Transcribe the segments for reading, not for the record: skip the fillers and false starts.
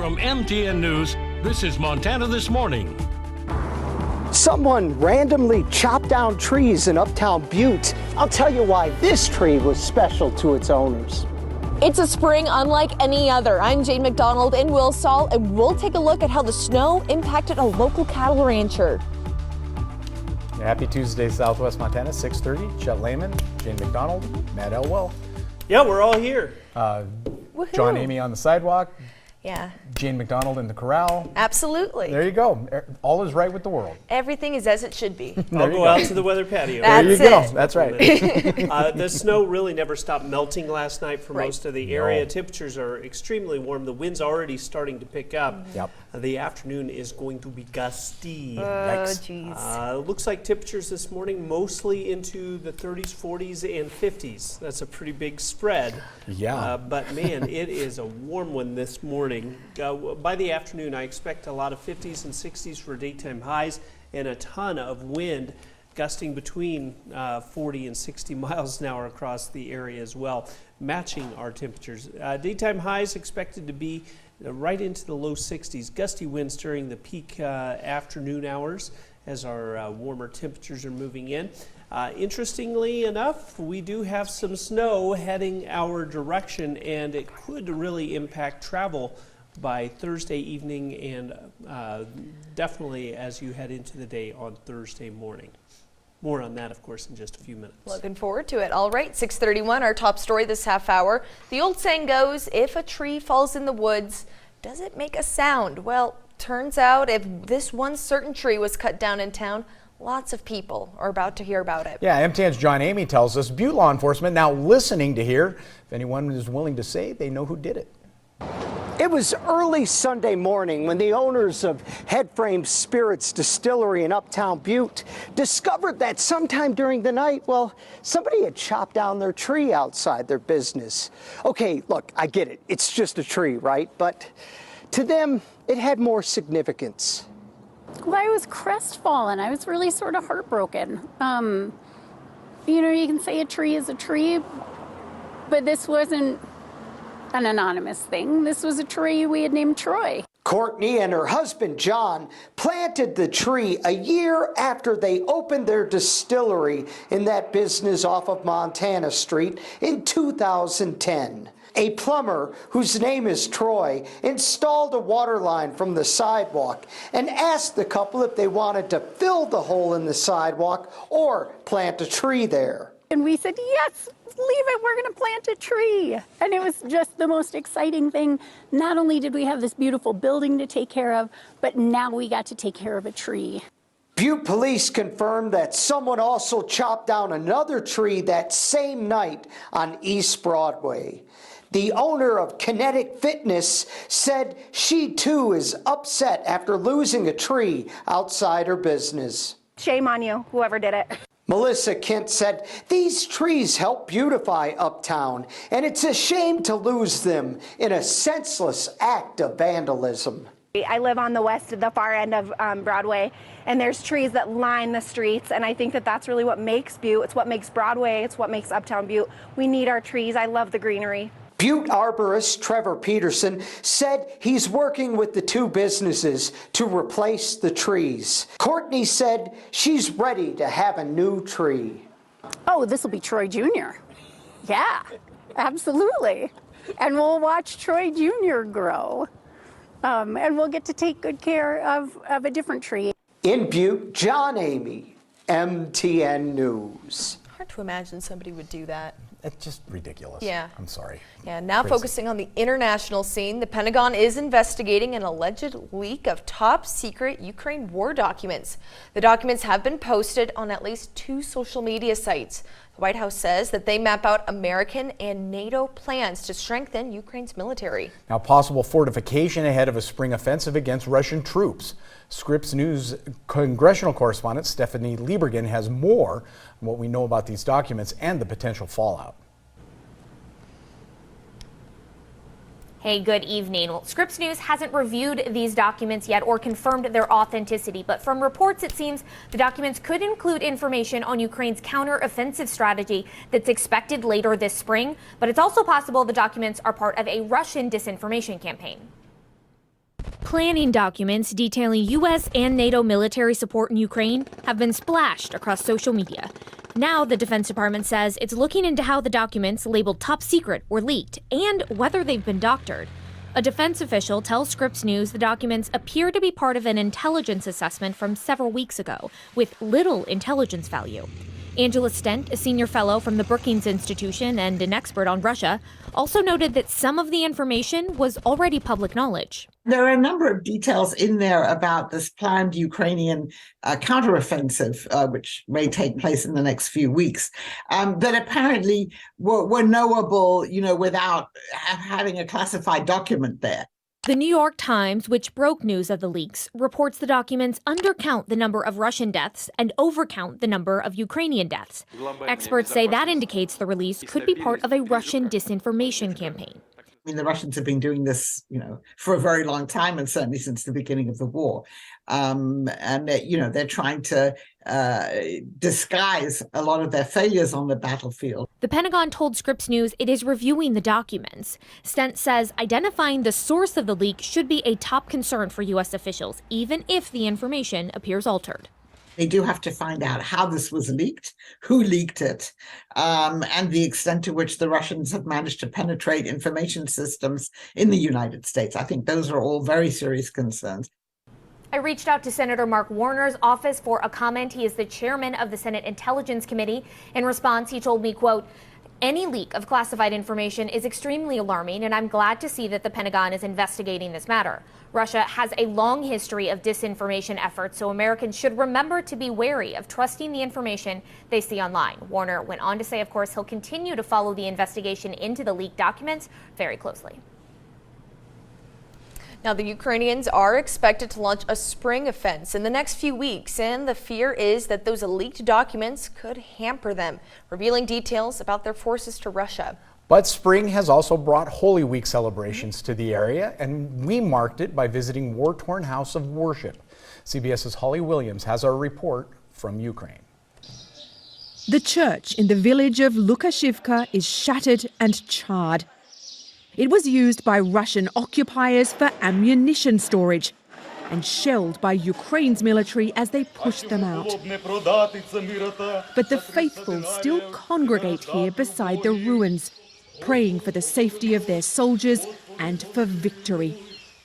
From MTN News, this is Montana This Morning. Someone randomly chopped down trees in Uptown Butte. I'll tell you why this tree was special to its owners. It's a spring unlike any other. I'm Jane McDonald in Wilsall, and we'll take a look at how the snow impacted a local cattle rancher. Happy Tuesday, Southwest Montana, 6:30. Chet Lehman, Jane McDonald, Matt Elwell. Yeah, we're all here. John Amy on the sidewalk. Yeah. Jane McDonald in the corral. Absolutely. There you go. All is right with the world. Everything is as it should be. I'll go out to the weather patio. There you go. That's right. The snow really never stopped melting last night for most of the area. No. Temperatures are extremely warm. The wind's already starting to pick up. Yep. The afternoon is going to be gusty. Oh, jeez. Looks like temperatures this morning mostly into the 30s, 40s, and 50s. That's a pretty big spread. Yeah. But man, it is a warm one this morning. By the afternoon, I expect a lot of 50s and 60s for daytime highs and a ton of wind gusting between 40 and 60 miles an hour across the area as well, matching our temperatures. Daytime highs expected to be right into the low 60s. Gusty winds during the peak afternoon hours as our warmer temperatures are moving in. Interestingly enough, we do have some snow heading our direction, and it could really impact travel by Thursday evening and definitely as you head into the day on Thursday morning. More on that, of course, in just a few minutes. Looking forward to it. All right, 6:31, our top story this half hour. The old saying goes, if a tree falls in the woods, does it make a sound? Well, turns out if this one certain tree was cut down in town, lots of people are about to hear about it. Yeah, MTN's John Amy tells us Butte law enforcement now listening to hear if anyone is willing to say they know who did it. It was early Sunday morning when the owners of Headframe Spirits Distillery in Uptown Butte discovered that sometime during the night, well, somebody had chopped down their tree outside their business. Okay, look, I get it. It's just a tree, right? But to them, it had more significance. Well, I was crestfallen. I was really sort of heartbroken. You know, you can say a tree is a tree, but this wasn't an anonymous thing. This was a tree we had named Troy. Courtney and her husband, John, planted the tree a year after they opened their distillery in that business off of Montana Street in 2010. A plumber, whose name is Troy, installed a water line from the sidewalk and asked the couple if they wanted to fill the hole in the sidewalk or plant a tree there. And we said, yes, leave it, we're going to plant a tree. And it was just the most exciting thing. Not only did we have this beautiful building to take care of, but now we got to take care of a tree. Butte police confirmed that someone also chopped down another tree that same night on East Broadway. The owner of Kinetic Fitness said she too is upset after losing a tree outside her business. Shame on you, whoever did it. Melissa Kent said these trees help beautify Uptown, and it's a shame to lose them in a senseless act of vandalism. I live on the far end of Broadway, and there's trees that line the streets, and I think that that's really what makes Butte. It's what makes Broadway. It's what makes Uptown Butte. We need our trees. I love the greenery. Butte arborist Trevor Peterson said he's working with the two businesses to replace the trees. Courtney said she's ready to have a new tree. Oh, this will be Troy Jr. Yeah, absolutely. And we'll watch Troy Jr. grow. And we'll get to take good care of a different tree. In Butte, John Amy, MTN News. Hard to imagine somebody would do that. It's just ridiculous. Yeah. I'm sorry. Yeah, now Crazy. focusing on the international scene, the Pentagon is investigating an alleged leak of top secret Ukraine war documents. The documents have been posted on at least 2 social media sites. The White House says that they map out American and NATO plans to strengthen Ukraine's military. Now, possible fortification ahead of a spring offensive against Russian troops. Scripps News congressional correspondent Stephanie Liebergen has more on what we know about these documents and the potential fallout. Hey, good evening. Well, Scripps News hasn't reviewed these documents yet or confirmed their authenticity, but from reports it seems the documents could include information on Ukraine's counter-offensive strategy that's expected later this spring, but it's also possible the documents are part of a Russian disinformation campaign. Planning documents detailing U.S. and NATO military support in Ukraine have been splashed across social media. Now, the Defense Department says it's looking into how the documents labeled top secret were leaked and whether they've been doctored. A defense official tells Scripps News the documents appear to be part of an intelligence assessment from several weeks ago, with little intelligence value. Angela Stent, a senior fellow from the Brookings Institution and an expert on Russia, also noted that some of the information was already public knowledge. There are a number of details in there about this planned Ukrainian counteroffensive, which may take place in the next few weeks, that apparently were knowable, without having a classified document there. The New York Times, which broke news of the leaks, reports the documents undercount the number of Russian deaths and overcount the number of Ukrainian deaths. Experts say that indicates the release could be part of a Russian disinformation campaign. I mean, the Russians have been doing this, for a very long time, and certainly since the beginning of the war. And they're trying to disguise a lot of their failures on the battlefield. The Pentagon told Scripps News it is reviewing the documents. Stent says identifying the source of the leak should be a top concern for U.S. officials, even if the information appears altered. They do have to find out how this was leaked, who leaked it, and the extent to which the Russians have managed to penetrate information systems in the United States. I think those are all very serious concerns. I reached out to Senator Mark Warner's office for a comment. He is the chairman of the Senate Intelligence Committee. In response, he told me, quote, "Any leak of classified information is extremely alarming, and I'm glad to see that the Pentagon is investigating this matter. Russia has a long history of disinformation efforts, so Americans should remember to be wary of trusting the information they see online." Warner went on to say, of course, he'll continue to follow the investigation into the leaked documents very closely. Now, the Ukrainians are expected to launch a spring offense in the next few weeks, and the fear is that those leaked documents could hamper them, revealing details about their forces to Russia. But spring has also brought Holy Week celebrations to the area, and we marked it by visiting war-torn House of Worship. CBS's Holly Williams has our report from Ukraine. The church in the village of Lukashivka is shattered and charred. It was used by Russian occupiers for ammunition storage and shelled by Ukraine's military as they pushed them out. But the faithful still congregate here beside the ruins, praying for the safety of their soldiers and for victory.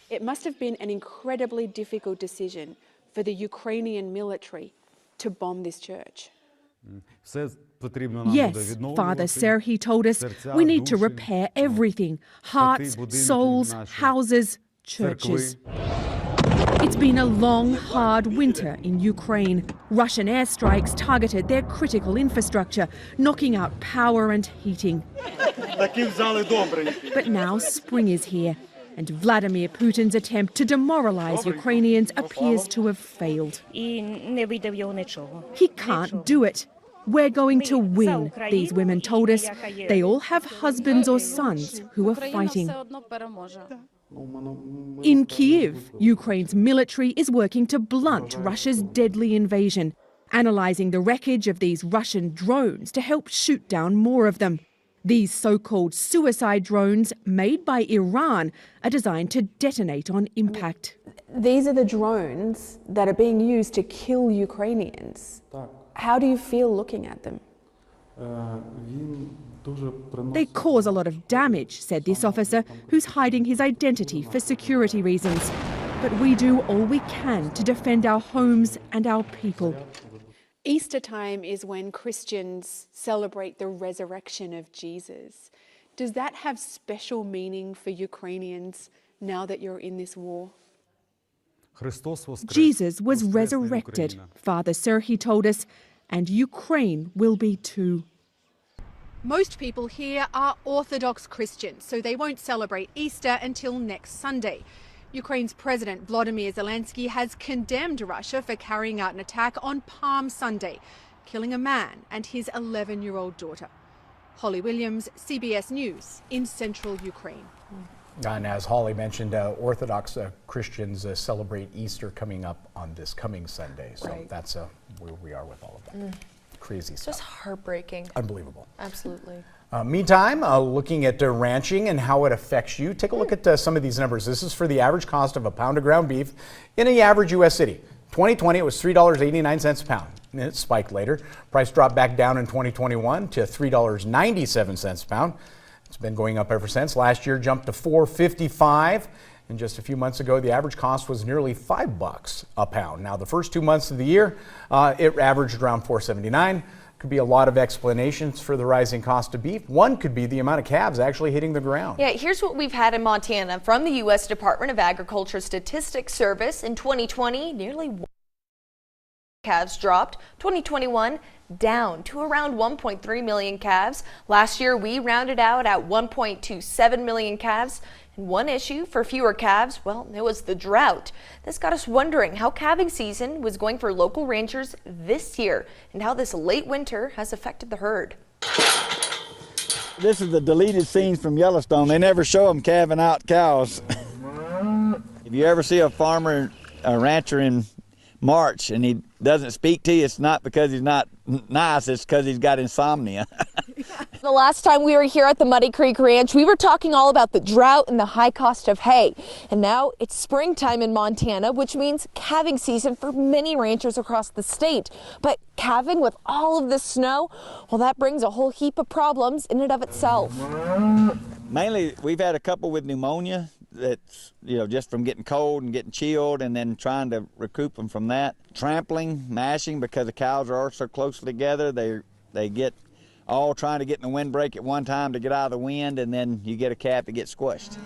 It must have been an incredibly difficult decision for the Ukrainian military to bomb this church. Yes, Father Serhiy told us, we need to repair everything: hearts, souls, houses, churches. It's been a long, hard winter in Ukraine. Russian airstrikes targeted their critical infrastructure, knocking out power and heating. But now spring is here, and Vladimir Putin's attempt to demoralize Ukrainians appears to have failed. He can't do it. We're going to win, these women told us. They all have husbands or sons who are fighting. In Kyiv, Ukraine's military is working to blunt Russia's deadly invasion, analysing the wreckage of these Russian drones to help shoot down more of them. These so-called suicide drones, made by Iran, are designed to detonate on impact. These are the drones that are being used to kill Ukrainians. How do you feel looking at them? They cause a lot of damage, said this officer, who's hiding his identity for security reasons. But we do all we can to defend our homes and our people. Easter time is when Christians celebrate the resurrection of Jesus. Does that have special meaning for Ukrainians now that you're in this war? Jesus was resurrected, Father Serhiy told us, and Ukraine will be too. Most people here are Orthodox Christians, so they won't celebrate Easter until next Sunday. Ukraine's President Volodymyr Zelensky has condemned Russia for carrying out an attack on Palm Sunday, killing a man and his 11-year-old daughter. Holly Williams, CBS News in central Ukraine. And as Holly mentioned, Orthodox Christians celebrate Easter coming up on this coming Sunday. So that's where we are with all of that. Crazy stuff. Just heartbreaking. Unbelievable. Absolutely. Meantime, looking at ranching and how it affects you, take a look at some of these numbers. This is for the average cost of a pound of ground beef in an average U.S. city. 2020, it was $3.89 a pound, and it spiked later. Price dropped back down in 2021 to $3.97 a pound. It's been going up ever since. Last year jumped to $4.55, and just a few months ago, the average cost was nearly $5 a pound. Now, the first 2 months of the year, it averaged around $4.79. Could be a lot of explanations for the rising cost of beef. One could be the amount of calves actually hitting the ground. Yeah, here's what we've had in Montana from the U.S. Department of Agriculture Statistics Service. In 2020, nearly 1 calves dropped. 2021 down to around 1.3 million calves. Last year, we rounded out at 1.27 million calves. And one issue for fewer calves, well, it was the drought. This got us wondering how calving season was going for local ranchers this year and how this late winter has affected the herd. This is the deleted scenes from Yellowstone. They never show them calving out cows. If you ever see a farmer, a rancher in March and he doesn't speak to you, it's not because he's not nice, it's because he's got insomnia. The last time we were here at the Muddy Creek Ranch, we were talking all about the drought and the high cost of hay. And now it's springtime in Montana, which means calving season for many ranchers across the state. But calving with all of this snow, well, that brings a whole heap of problems in and of itself. Mainly, we've had a couple with pneumonia that's, just from getting cold and getting chilled and then trying to recoup them from that. Trampling, mashing, because the cows are so closely together, they get all trying to get in the windbreak at one time to get out of the wind, and then you get a calf that gets squished.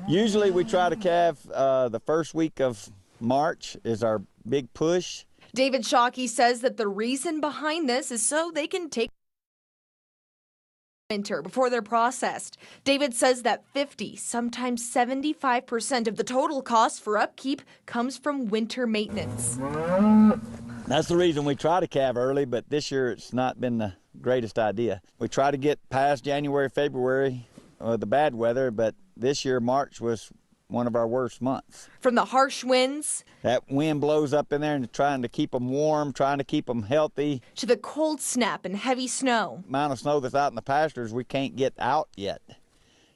Usually we try to calve the first week of March is our big push. David Shockey says that the reason behind this is so they can take winter before they're processed. David says that 50, sometimes 75% of the total cost for upkeep comes from winter maintenance. That's the reason we try to calve early, but this year it's not been the greatest idea. We try to get past January, February, the bad weather, but this year March was one of our worst months. From the harsh winds, that wind blows up in there and trying to keep them warm, trying to keep them healthy, to the cold snap and heavy snow. The amount of snow that's out in the pastures we can't get out yet.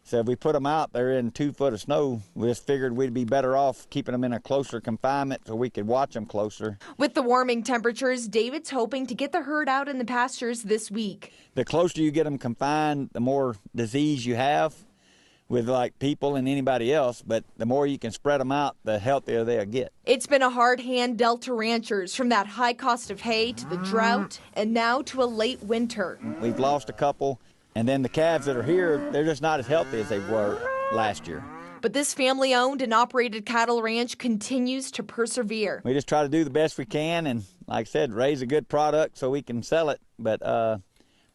So if we put them out, they're in 2 foot of snow. We just figured we'd be better off keeping them in a closer confinement so we could watch them closer. With the warming temperatures, David's hoping to get the herd out in the pastures this week. The closer you get them confined, the more disease you have with like people and anybody else, but the more you can spread them out, the healthier they'll get. It's been a hard hand dealt to ranchers, from that high cost of hay to the drought and now to a late winter. We've lost a couple. And then the calves that are here, they're just not as healthy as they were last year. But this family-owned and operated cattle ranch continues to persevere. We just try to do the best we can and, like I said, raise a good product so we can sell it. But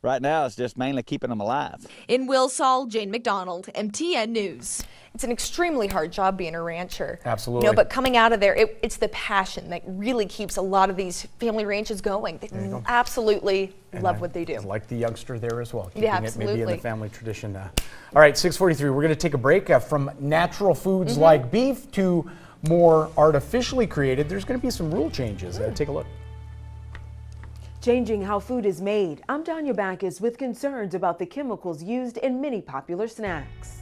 right now, it's just mainly keeping them alive. In Wilsall, Jane McDonald, MTN News. It's an extremely hard job being a rancher. Absolutely. But coming out of there, it's the passion that really keeps a lot of these family ranches going. They absolutely love what they do. Like the youngster there as well, keeping it maybe in the family tradition. All right, 6:43. We're going to take a break from natural foods like beef to more artificially created. There's going to be some rule changes. Take a look. Changing how food is made. I'm Tanya Backus with concerns about the chemicals used in many popular snacks.